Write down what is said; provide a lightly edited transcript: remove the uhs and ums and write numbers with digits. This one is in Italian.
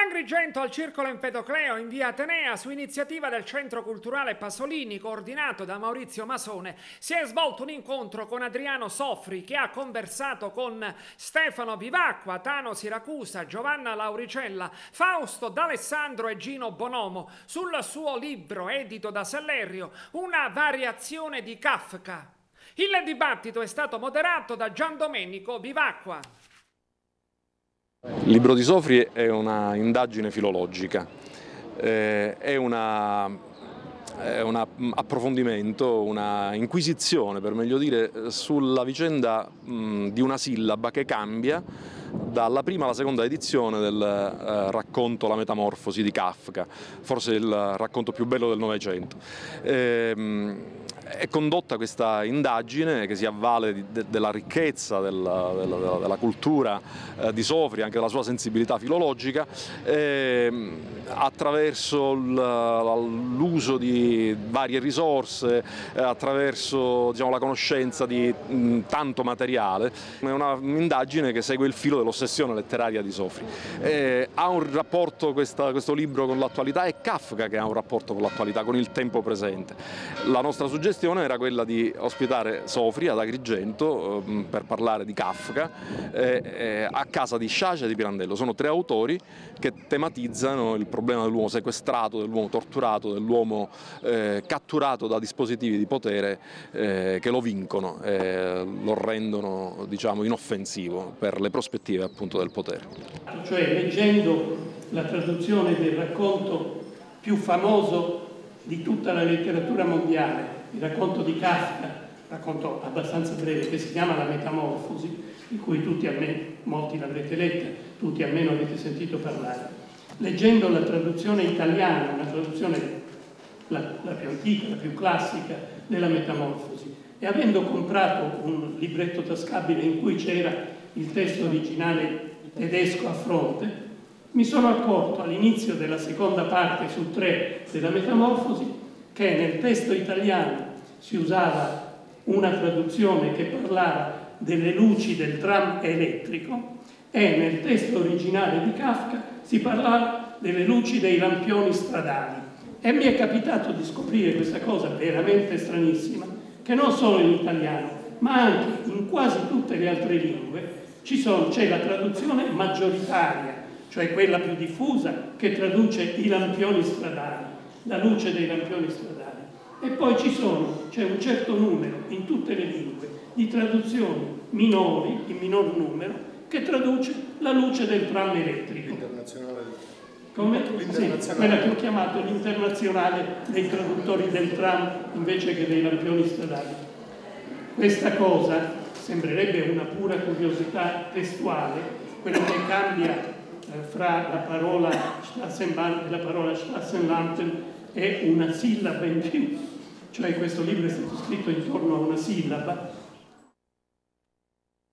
Agrigento, al Circolo Empedocleo in via Atenea, su iniziativa del Centro Culturale Pasolini, coordinato da Maurizio Masone, si è svolto un incontro con Adriano Sofri, che ha conversato con Stefano Vivacqua, Tano Siracusa, Giovanna Lauricella, Fausto D'Alessandro e Gino Bonomo sul suo libro, edito da Sellerio, Una variazione di Kafka. Il dibattito è stato moderato da Giandomenico Vivacqua. Il libro di Sofri è una indagine filologica, è un approfondimento, una inquisizione, per meglio dire, sulla vicenda di una sillaba che cambia dalla prima alla seconda edizione del racconto La Metamorfosi di Kafka, forse il racconto più bello del Novecento. È condotta questa indagine che si avvale della ricchezza della cultura di Sofri, anche della sua sensibilità filologica, attraverso l'uso di varie risorse, attraverso, diciamo, la conoscenza di tanto materiale. È un'indagine che segue il filo dell'ossessione letteraria di Sofri. Ha un rapporto questo libro con l'attualità, è Kafka che ha un rapporto con l'attualità, con il tempo presente. La nostra suggestione era quella di ospitare Sofri ad Agrigento per parlare di Kafka a casa di Sciascia e di Pirandello. Sono tre autori che tematizzano il problema dell'uomo sequestrato, dell'uomo torturato, dell'uomo catturato da dispositivi di potere che lo vincono e lo rendono, diciamo, inoffensivo per le prospettive appunto del potere. Cioè, leggendo la traduzione del racconto più famoso di tutta la letteratura mondiale, il racconto di Kafka, racconto abbastanza breve, che si chiama La Metamorfosi, di cui molti l'avrete letta, tutti almeno avete sentito parlare. Leggendo la traduzione italiana, una traduzione la più antica, la più classica della Metamorfosi, e avendo comprato un libretto tascabile in cui c'era il testo originale tedesco a fronte, mi sono accorto all'inizio della seconda parte su 3 della Metamorfosi che nel testo italiano si usava una traduzione che parlava delle luci del tram elettrico e nel testo originale di Kafka si parlava delle luci dei lampioni stradali. E mi è capitato di scoprire questa cosa veramente stranissima, che non solo in italiano, ma anche in quasi tutte le altre lingue c'è la traduzione maggioritaria, cioè quella più diffusa, che traduce i lampioni stradali, la luce dei lampioni stradali. E poi c'è un certo numero in tutte le lingue di traduzioni minori, in minor numero, che traduce la luce del tram elettrico. L'internazionale. Come? Sì, quella che ho chiamato l'internazionale dei traduttori del tram invece che dei lampioni stradali. Questa cosa sembrerebbe una pura curiosità testuale, quella che cambia fra la parola Straßenbahn e la parola Straßenlampen è una sillaba in più, cioè questo libro è stato scritto intorno a una sillaba,